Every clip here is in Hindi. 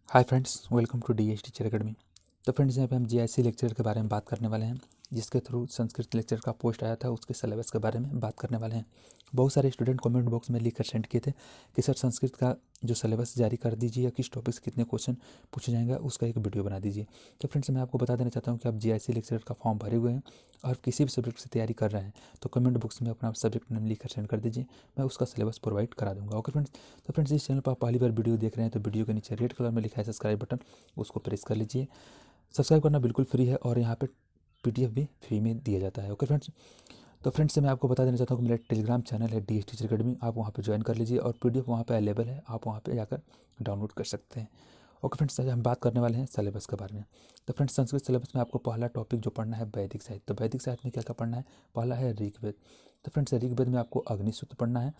Hi friends, welcome to D H teacher academy. तो फ्रेंड्स, यहाँ पे हम जीआईसी लेक्चर के बारे में बात करने वाले हैं, जिसके थ्रू संस्कृत लेक्चर का पोस्ट आया था, उसके सिलेबस के बारे में बात करने वाले हैं। बहुत सारे स्टूडेंट कमेंट बॉक्स में लिख कर सेंड किए थे कि सर संस्कृत का जो सिलेबस जारी कर दीजिए या किस टॉपिक से कितने क्वेश्चन पूछे जाएंगे, उसका एक वीडियो बना दीजिए। तो फ्रेंड्स, मैं आपको बता देना चाहता हूँ कि आप जीआईसी लेक्चर का फॉर्म भरे हुए हैं और किसी भी सब्जेक्ट से तैयारी कर रहे हैं तो कमेंट बॉक्स में अपना सब्जेक्ट नेम लिख कर सेंड कर दीजिए, मैं उसका सिलेबस प्रोवाइड करा दूँगा। Okay friends. तो फ्रेंड्स, इस चैनल पर आप पहली बार वीडियो देख रहे हैं तो वीडियो के नीचे रेड कलर में लिखा है सब्सक्राइब बटन, उसको प्रेस कर लीजिए। सब्सक्राइब करना बिल्कुल फ्री है और यहाँ पे पीडीएफ भी फ्री में दिया जाता है। Okay friends. तो फ्रेंड्स से मैं आपको बता देना चाहता हूँ कि मेरा टेलीग्राम चैनल है डी एच टीचर अकेडमी, आप वहाँ पे ज्वाइन कर लीजिए और पीडीएफ वहाँ पे अवेलेबल है, आप वहाँ पे जाकर डाउनलोड कर सकते हैं। ओके फ्रेंड्स, आज हम बात करने वाले हैं सिलेबस के बारे में। तो फ्रेंड्स, संस्कृत सिलेबस में आपको पहला टॉपिक जो पढ़ना है वैदिक साहित्य। तो वैदिक साहित्य में क्या क्या पढ़ना है? पहला है ऋग्वेद। तो फ्रेंड्स, ऋग्वेद में आपको अग्नि सूक्त पढ़ना है,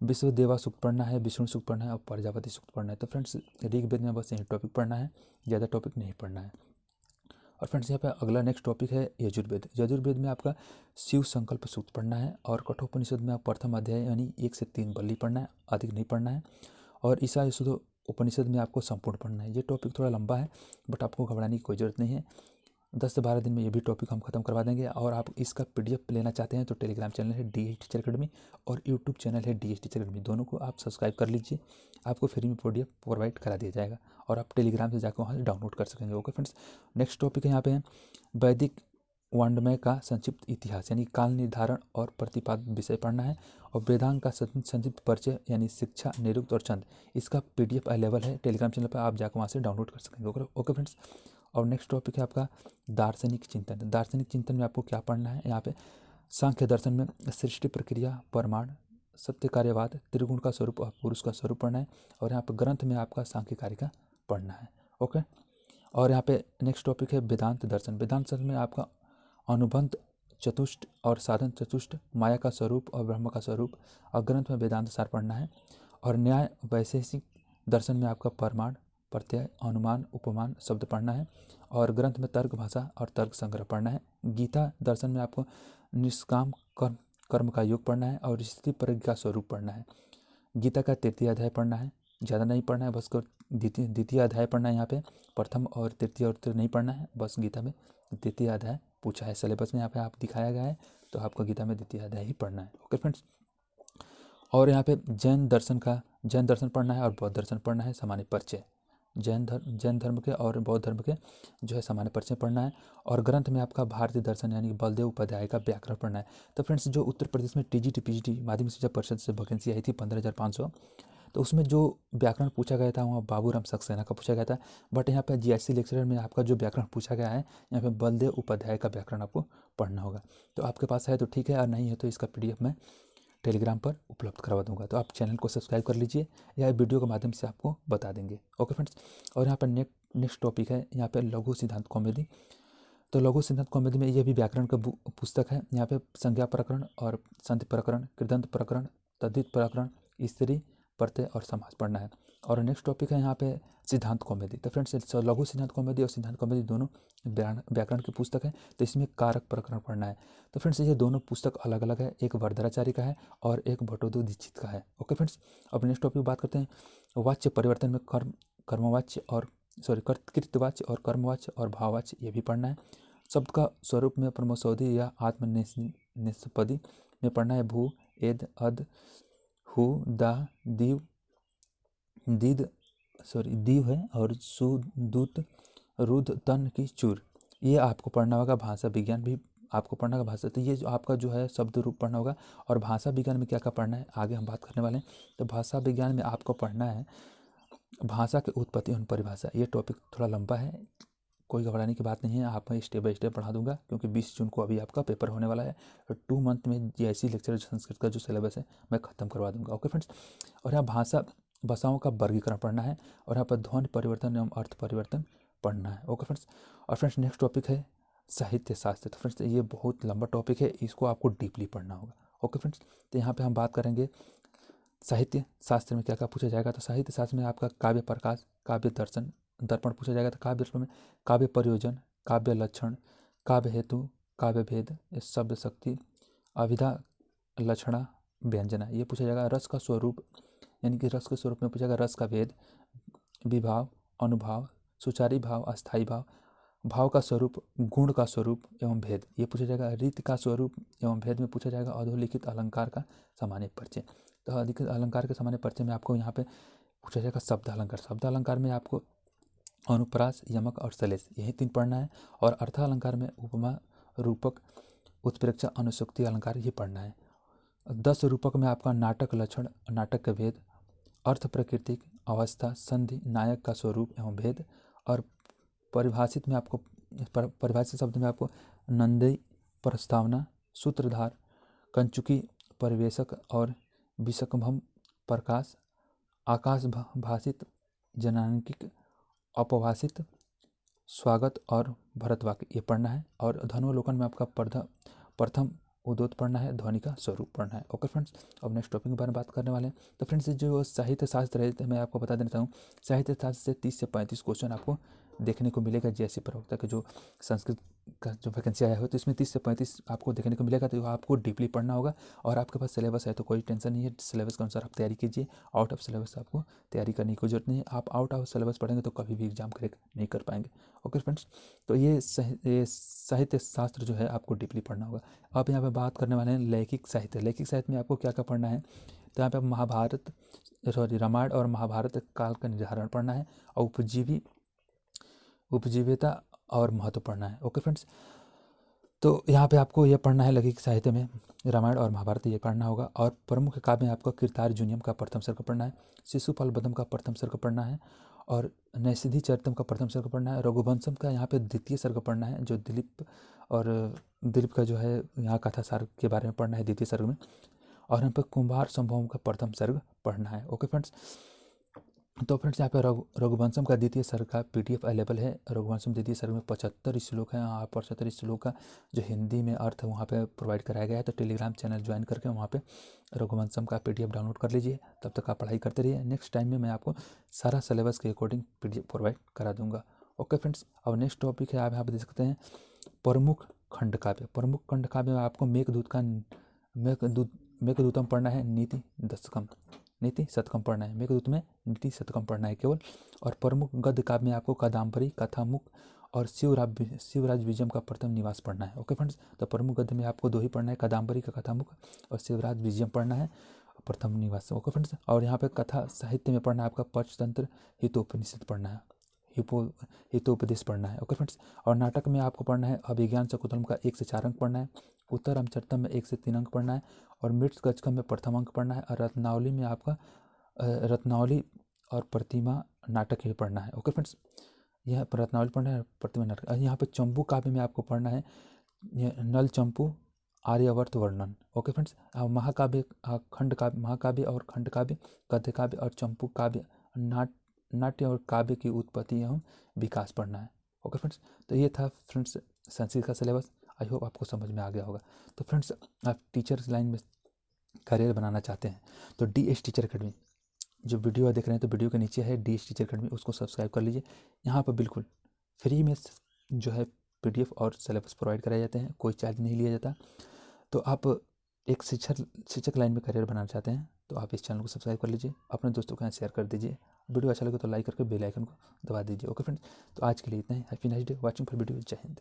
विश्वदेवा सूक्त पढ़ना है, विष्णु सूक्त पढ़ना है और प्रजापति सूक्त पढ़ना है। तो फ्रेंड्स, ऋग्वेद में बस यही टॉपिक पढ़ना है, ज़्यादा टॉपिक नहीं पढ़ना है। और फ्रेंड्स, यहाँ पे अगला नेक्स्ट टॉपिक है यजुर्वेद। यजुर्वेद में आपका शिव संकल्प सूक्त पढ़ना है और कठोपनिषद में आप प्रथम अध्याय यानी 1 से 3 बल्ली पढ़ना है, अधिक नहीं पढ़ना है। और ईसा यशुद्ध उपनिषद में आपको संपूर्ण पढ़ना है। ये टॉपिक थोड़ा लंबा है बट आपको घबराने की कोई ज़रूरत नहीं है, 10 से 12 दिन में ये भी टॉपिक हम खत्म करवा देंगे। और आप इसका पीडीएफ लेना चाहते हैं तो टेलीग्राम चैनल है डी एच टीचर अकेडमी और यूट्यूब चैनल है डी एच टीचर अकेडमी, दोनों को आप सब्सक्राइब कर लीजिए, आपको फ्री में पीडीएफ प्रोवाइड करा दिया जाएगा और आप टेलीग्राम से जाकर वहाँ से डाउनलोड कर सकेंगे। Okay friends. नेक्स्ट टॉपिक है यहाँ पे वैदिक वाङ्मय का संक्षिप्त इतिहास यानी काल निर्धारण और प्रतिपाद विषय पढ़ना है। और वेदांग का संक्षिप्त परिचय यानी शिक्षा, निरुक्त और छंद, इसका पीडीएफ अवेलेबल है टेलीग्राम चैनल पर, आप जाकर वहाँ से डाउनलोड कर सकेंगे। Okay friends. और नेक्स्ट टॉपिक है आपका दार्शनिक चिंतन। दार्शनिक चिंतन में आपको क्या पढ़ना है? यहाँ पे सांख्य दर्शन में सृष्टि प्रक्रिया, प्रमाण, सत्य कार्यवाद, त्रिगुण का स्वरूप और पुरुष का स्वरूप पढ़ना है। और यहाँ पर ग्रंथ में आपका सांख्य कार्य का पढ़ना है। ओके। और यहाँ पे नेक्स्ट टॉपिक है वेदांत दर्शन। वेदांत दर्शन में आपका अनुबंध चतुष्ट और साधन चतुष्ट, माया का स्वरूप और ब्रह्म का स्वरूप, और ग्रंथ में वेदांत सार पढ़ना है। और न्याय वैशेषिक दर्शन में आपका प्रमाण, प्रत्यय, अनुमान, उपमान शब्द पढ़ना है। और ग्रंथ में तर्क भाषा और तर्क संग्रह पढ़ना है। गीता दर्शन में आपको निष्काम कर्म का योग पढ़ना है और स्थिति प्रज्ञा का स्वरूप पढ़ना है। गीता का 3य अध्याय पढ़ना है, ज़्यादा नहीं पढ़ना है, बस को द्वितीय अध्याय पढ़ना है। यहाँ पे प्रथम और तृतीय और नहीं पढ़ना है, बस गीता में 2य अध्याय पूछा है सिलेबस में, यहाँ पे आप दिखाया गया है तो आपको गीता में 2य अध्याय ही पढ़ना है। Okay friends. और यहाँ पे जैन दर्शन पढ़ना है और बौद्ध दर्शन पढ़ना है, सामान्य परिचय। जैन धर्म के और बौद्ध धर्म के जो है सामान्य परिचय पढ़ना है। और ग्रंथ में आपका भारतीय दर्शन यानी बलदेव उपाध्याय का व्याकरण पढ़ना है। तो फ्रेंड्स, जो उत्तर प्रदेश में टीजीटी पीजीटी माध्यमिक शिक्षा परिषद से वैकेंसी आई थी 15,500, तो उसमें जो व्याकरण पूछा गया था वहाँ बाबूराम सक्सेना का पूछा गया था। बट यहाँ पे जीआईसी लेक्चरर में आपका जो व्याकरण पूछा गया है, यहाँ पे बलदेव उपाध्याय का व्याकरण आपको पढ़ना होगा। तो आपके पास है तो ठीक है, और नहीं है तो इसका पीडीएफ मैं टेलीग्राम पर उपलब्ध करवा दूंगा, तो आप चैनल को सब्सक्राइब कर लीजिए या वीडियो के माध्यम से आपको बता देंगे। Okay friends. और यहाँ पर नेक्स्ट टॉपिक है यहाँ पे लघु सिद्धांत कॉमेडी। तो लघु सिद्धांत कॉमेडी में ये भी व्याकरण का पुस्तक है। यहाँ पे संज्ञा प्रकरण और संधि प्रकरण, कृदंत प्रकरण, तद्धित प्रकरण, स्त्री, प्रत्यय और समास पढ़ना है। और नेक्स्ट टॉपिक है यहाँ पे सिद्धांत कॉमेडी। तो फ्रेंड्स, लघु सिद्धांत कॉमेडी और सिद्धांत कॉमेडी दोनों व्याकरण की पुस्तक है, तो इसमें कारक प्रकरण पढ़ना है। तो फ्रेंड्स, ये दोनों पुस्तक अलग अलग है, एक वरदराचार्य का है और एक भट्टोदय दीक्षित का है। Okay friends. अब नेक्स्ट टॉपिक बात करते हैं वाच्य परिवर्तन में कर्मवाच्य और कृतवाच्य और कर्मवाच्य और भाववाच्य, ये भी पढ़ना है। शब्द का स्वरूप में प्रमोसौधी या आत्मनिष्पदी में पढ़ना है भू, एद, अद, हु, दा, दीव, दीव है और सुदूत, रुद, तन की चूर, ये आपको पढ़ना होगा। भाषा विज्ञान भी आपको पढ़ना होगा। भाषा, तो ये जो आपका जो है शब्द रूप पढ़ना होगा। और भाषा विज्ञान में क्या क्या पढ़ना है आगे हम बात करने वाले हैं। तो भाषा विज्ञान में आपको पढ़ना है भाषा की उत्पत्ति और परिभाषा। ये टॉपिक थोड़ा लंबा है, कोई घबराने की बात नहीं है, आप मैं स्टेप बाय स्टेप पढ़ा दूंगा क्योंकि 20 जून को अभी आपका पेपर होने वाला है। 2 मंथ में जीआईसी लेक्चरर संस्कृत का जो सिलेबस है मैं ख़त्म करवा दूंगा। Okay friends. और यहाँ भाषाओं का वर्गीकरण पढ़ना है और यहाँ पर ध्वनि परिवर्तन एवं अर्थ परिवर्तन पढ़ना है। Okay friends. और फ्रेंड्स, नेक्स्ट टॉपिक है साहित्य शास्त्र। तो फ्रेंड्स, ये बहुत लंबा टॉपिक है, इसको आपको डीपली पढ़ना होगा। Okay friends. तो यहाँ पे हम बात करेंगे साहित्य शास्त्र में क्या क्या पूछा जाएगा। तो साहित्य शास्त्र में आपका काव्य प्रकाश, काव्य दर्शन, दर्पण पूछा जाएगा। तो काव्य दर्पण में काव्य प्रयोजन, काव्य लक्षण, काव्य हेतु, काव्य भेद, शब्द शक्ति, अभिधा लक्षणा, व्यंजना, ये पूछा जाएगा। रस का स्वरूप यानी कि रस के स्वरूप में पूछा जाएगा रस का भेद, विभाव, अनुभाव, सुचारी भाव, अस्थायी भाव, भाव का स्वरूप, गुण का स्वरूप एवं भेद, ये पूछा जाएगा। रीति का स्वरूप एवं भेद में पूछा जाएगा अधोलिखित अलंकार का सामान्य परिचय। तो अधिक अलंकार के सामान्य परिचय में आपको यहाँ पे पूछा जाएगा शब्द अलंकार। शब्द अलंकार में आपको अनुप्रास, यमक और सलेश, यही 3 पढ़ना है। और अर्थ अलंकार में उपमा, रूपक, उत्प्रेक्षा, अनुसूक्ति अलंकार, ये पढ़ना है। 10 रूपक में आपका नाटक लक्षण, नाटक का भेद, अर्थ, प्राकृतिक अवस्था, संधि, नायक का स्वरूप एवं भेद। और परिभाषित में आपको परिभाषित शब्द में आपको नंदी, प्रस्तावना, सूत्रधार, कंचुकी, परिवेशक और विषकभम, प्रकाश, आकाश भाषित, जनांकिक, अपभाषित, स्वागत और भरतवाक्य, ये पढ़ना है। और धनुलोकन में आपका प्रथम उद्योत पढ़ना है, ध्वनि का स्वरूप पढ़ना है। ओके फ्रेंड्स, अब नेक्स्ट टॉपिक के बारे में बात करने वाले हैं। तो फ्रेंड्स, जो साहित्य शास्त्र है, मैं आपको बता देना चाहूँ, साहित्य शास्त्र से 30 से 35 क्वेश्चन आपको देखने को मिलेगा। जैसे प्रवक्ता के जो संस्कृत का जो वैकेंसी आया हो, तो इसमें 30 से 35 आपको देखने को मिलेगा। तो आपको डीपली पढ़ना होगा। और आपके पास सिलेबस है तो कोई टेंशन नहीं है, सिलेबस के अनुसार आप तैयारी कीजिए। आउट ऑफ सिलेबस आपको तैयारी करने की जरूरत नहीं है। आप आउट ऑफ सिलेबस पढ़ेंगे तो कभी भी एग्जाम क्रैक नहीं कर पाएंगे। ओके फ्रेंड्स, तो ये साहित्य शास्त्र जो है आपको डीपली पढ़ना होगा। अब यहाँ पे बात करने वाले हैं लैखिक साहित्य। लैखिक साहित्य में आपको क्या क्या पढ़ना है, तो यहाँ पे महाभारत रामायण और महाभारत काल का निर्धारण पढ़ना है और उपजीव्यता और महत्व पढ़ना है। ओके फ्रेंड्स, तो यहाँ पे आपको ये पढ़ना है लैखिक साहित्य में रामायण और महाभारत, ये पढ़ना होगा। और प्रमुख काव्य में आपको कीर्तार्जुनीयम का प्रथम सर्ग पढ़ना है, शिशुपाल बदम का प्रथम सर्ग पढ़ना है, और नैषधि चरितम का प्रथम सर्ग पढ़ना है। रघुवंशम का यहाँ पे द्वितीय सर्ग पढ़ना है, जो दिलीप का जो है यहाँ कथा सार के बारे में पढ़ना है द्वितीय सर्ग में। और यहाँ पे कुंभार संभवम का प्रथम सर्ग पढ़ना है। ओके फ्रेंड्स, तो फ्रेंड्स यहाँ पे रघुवंशम का द्वितीय सर्ग का PDF अवेलेबल है। रघुवंशम द्वितीय सर्ग में 75 श्लोक है। 75 श्लोक का जो हिंदी में अर्थ वहाँ पे प्रोवाइड कराया गया है। तो टेलीग्राम चैनल ज्वाइन करके वहाँ पे रघुवंशम का PDF डाउनलोड कर लीजिए। तब तक आप पढ़ाई करते रहिए। नेक्स्ट टाइम में मैं आपको सारा सिलेबस के अकॉर्डिंग PDF प्रोवाइड करा दूंगा। ओके फ्रेंड्स, अब नेक्स्ट टॉपिक है, आप यहाँ पर देख सकते हैं प्रमुख खंड काव्य। प्रमुख खंड काव्य में आपको मेघदूतम पढ़ना है, नीति शतकम पढ़ना है। मेघदूत में नीति शतकम पढ़ना है केवल। और प्रमुख गद्य काव्य में आपको कादम्बरी, कथामुख और शिवराज विजयम का प्रथम निवास पढ़ना है। ओके फ्रेंड्स, तो प्रमुख गद्य में आपको 2 ही पढ़ना है, कादम्बरी का कथामुख और शिवराज विजयम पढ़ना है, प्रथम निवास। ओके फ्रेंड्स, और यहाँ पे कथा साहित्य में पढ़ना है आपका पंचतंत्र, हितोपनिषद पढ़ना है, हितोपदेश पढ़ना है। ओके फ्रेंड्स, और नाटक में आपको पढ़ना है अभिज्ञान शकुंतलम का 1 से 4 अंक पढ़ना है, उत्तर रामचरितम में 1 से 3 अंक पढ़ना है, और मृत गजकम में प्रथम अंक पढ़ना है। और रत्नावली में आपका रत्नावली और प्रतिमा नाटक ही पढ़ना है। ओके फ्रेंड्स, यह रत्नावली पढ़ना है, प्रतिमा नाटक। यहाँ पे चंपू काव्य में आपको पढ़ना है नल चंपू, आर्यावर्त वर्णन। ओके फ्रेंड्स, महाकाव्य, खंड काव्य, महाकाव्य और खंड काव्य, गद्य काव्य और चंपू काव्य, नाट्य और काव्य की उत्पत्ति एवं विकास पढ़ना है। ओके फ्रेंड्स, तो ये था फ्रेंड्स संस्कृत का सिलेबस। आई होप आपको समझ में आ गया होगा। तो फ्रेंड्स, आप टीचर्स लाइन में करियर बनाना चाहते हैं तो DS टीचर अकेडमी, जो वीडियो देख रहे हैं तो वीडियो के नीचे है DS टीचर अकेडमी, उसको सब्सक्राइब कर लीजिए। यहाँ पर बिल्कुल फ्री में जो है PDF और सिलेबस प्रोवाइड कराए जाते हैं, कोई चार्ज नहीं लिया जाता। तो आप एक शिक्षक लाइन में करियर बनाना चाहते हैं तो आप इस चैनल को सब्सक्राइब कर लीजिए, अपने दोस्तों के साथ शेयर कर दीजिए। वीडियो अच्छा लगे तो लाइक करके बेल आइकन को दबा दीजिए। ओके फ्रेंड्स, तो आज के लिए इतना ही। Happy nice day, watching for video. जय हिंद।